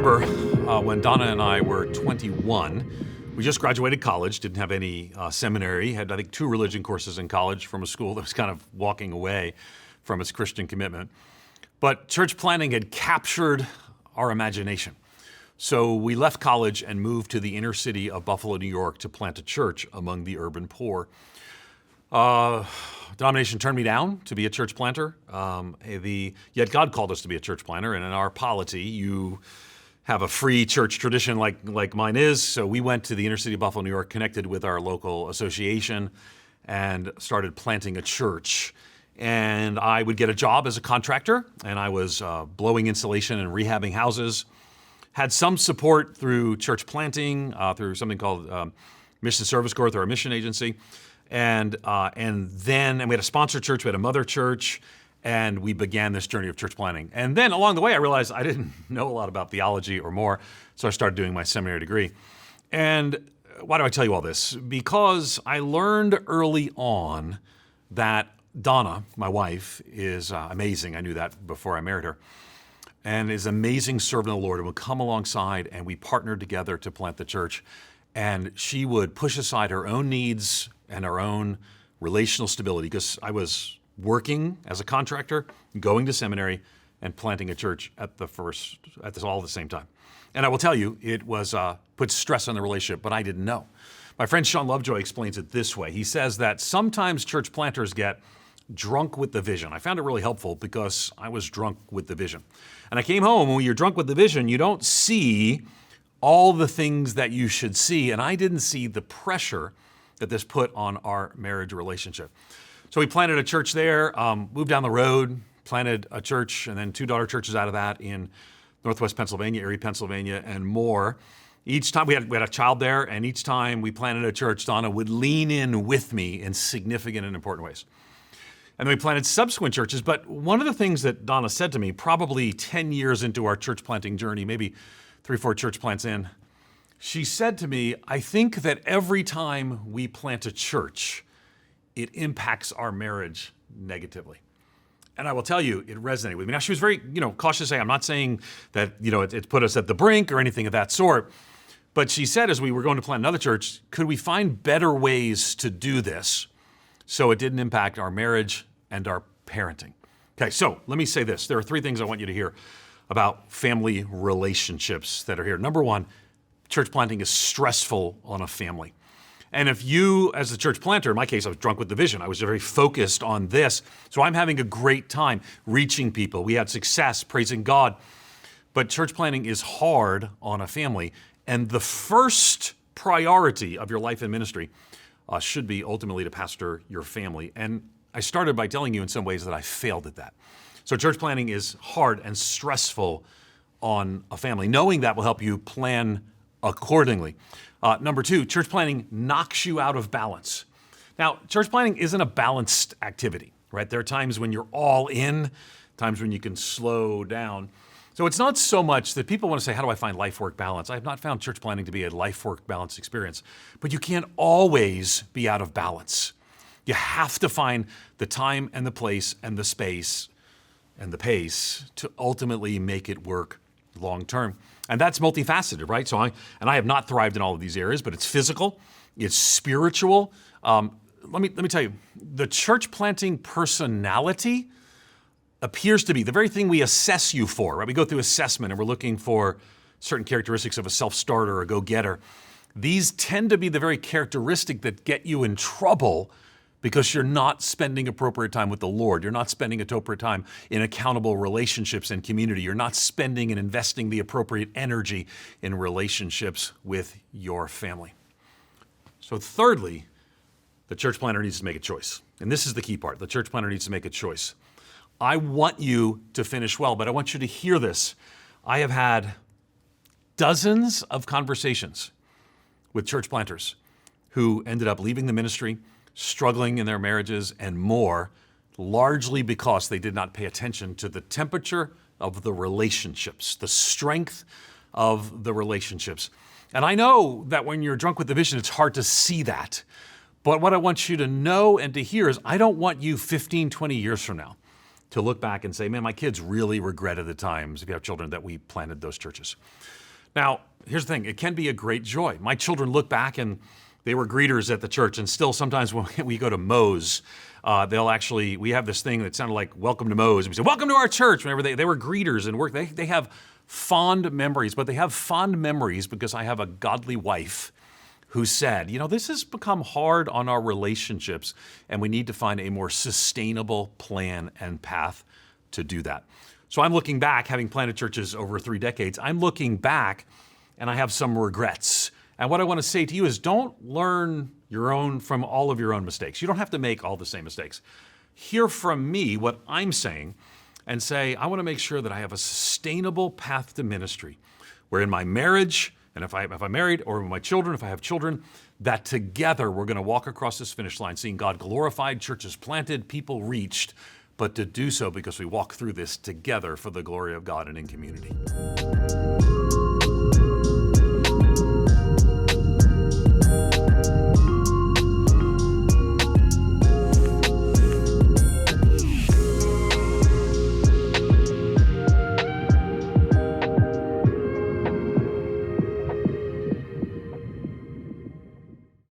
remember when Donna and I were 21, we just graduated college, didn't have any seminary, had I think 2 religion courses in college from a school that was kind of walking away from its Christian commitment. But church planting had captured our imagination. So we left college and moved to the inner city of Buffalo, New York to plant a church among the urban poor. Denomination turned me down to be a church planter, yet God called us to be a church planter, and in our polity, you have a free church tradition like mine is, so we went to the inner city of Buffalo, New York, connected with our local association, and started planting a church. And I would get a job as a contractor, and I was blowing insulation and rehabbing houses. Had some support through church planting, through something called Mission Service Corps, through our mission agency. And then we had a sponsor church, we had a mother church, and we began this journey of church planting. And then along the way, I realized I didn't know a lot about theology or more, so I started doing my seminary degree. And why do I tell you all this? Because I learned early on that Donna, my wife, is amazing. I knew that before I married her. And is an amazing servant of the Lord and would come alongside, and we partnered together to plant the church. And she would push aside her own needs and her own relational stability, because I was working as a contractor, going to seminary, and planting a church all at the same time. And I will tell you, it was put stress on the relationship, but I didn't know. My friend Sean Lovejoy explains it this way. He says that sometimes church planters get drunk with the vision. I found it really helpful because I was drunk with the vision. And I came home, and when you're drunk with the vision, you don't see all the things that you should see. And I didn't see the pressure that this put on our marriage relationship. So we planted a church there, moved down the road, planted a church, and then 2 daughter churches out of that in Northwest Pennsylvania, Erie, Pennsylvania, and more. Each time we had a child there, and each time we planted a church, Donna would lean in with me in significant and important ways. And then we planted subsequent churches, but one of the things that Donna said to me, probably 10 years into our church planting journey, maybe 3 or 4 church plants in, she said to me, I think that every time we plant a church, it impacts our marriage negatively. And I will tell you, it resonated with me. Now, she was very, cautious. I'm not saying that, it put us at the brink or anything of that sort. But she said, as we were going to plant another church, could we find better ways to do this so it didn't impact our marriage and our parenting? Okay, so let me say this. There are 3 things I want you to hear about family relationships that are here. Number 1, church planting is stressful on a family. And if you, as the church planter, in my case, I was drunk with the vision. I was very focused on this. So I'm having a great time reaching people. We had success, praising God. But church planting is hard on a family. And the first priority of your life and ministry should be ultimately to pastor your family. And I started by telling you in some ways that I failed at that. So church planting is hard and stressful on a family. Knowing that will help you plan accordingly. Number 2, church planting knocks you out of balance. Now, church planting isn't a balanced activity, right? There are times when you're all in, times when you can slow down. So it's not so much that people want to say, how do I find life-work balance? I have not found church planting to be a life-work balance experience. But you can't always be out of balance. You have to find the time and the place and the space and the pace to ultimately make it work long-term. And that's multifaceted, right? So I have not thrived in all of these areas, but it's physical, it's spiritual. Let me tell you, the church planting personality appears to be the very thing we assess you for, right? We go through assessment and we're looking for certain characteristics of a self-starter or a go-getter. These tend to be the very characteristic that get you in trouble because you're not spending appropriate time with the Lord. You're not spending appropriate time in accountable relationships and community. You're not spending and investing the appropriate energy in relationships with your family. So thirdly, the church planter needs to make a choice. And this is the key part. The church planter needs to make a choice. I want you to finish well, but I want you to hear this. I have had dozens of conversations with church planters who ended up leaving the ministry, struggling in their marriages, and more, largely because they did not pay attention to the temperature of the relationships, the strength of the relationships. And I know that when you're drunk with the vision, it's hard to see that. But what I want you to know and to hear is I don't want you 15, 20 years from now to look back and say, man, my kids really regretted the times, if you have children, that we planted those churches. Now, here's the thing. It can be a great joy. My children look back and they were greeters at the church, and still sometimes when we go to Moe's, we have this thing that sounded like welcome to Moe's, and we say, welcome to our church, whenever they were greeters and work. They have fond memories, but they have fond memories because I have a godly wife who said, this has become hard on our relationships, and we need to find a more sustainable plan and path to do that. So I'm looking back, having planted churches over 3 decades, I'm looking back and I have some regrets. And what I want to say to you is don't learn from all of your own mistakes. You don't have to make all the same mistakes. Hear from me what I'm saying and say, I want to make sure that I have a sustainable path to ministry, where in my marriage, and if I'm married, or with my children, if I have children, that together we're going to walk across this finish line, seeing God glorified, churches planted, people reached, but to do so because we walk through this together for the glory of God and in community.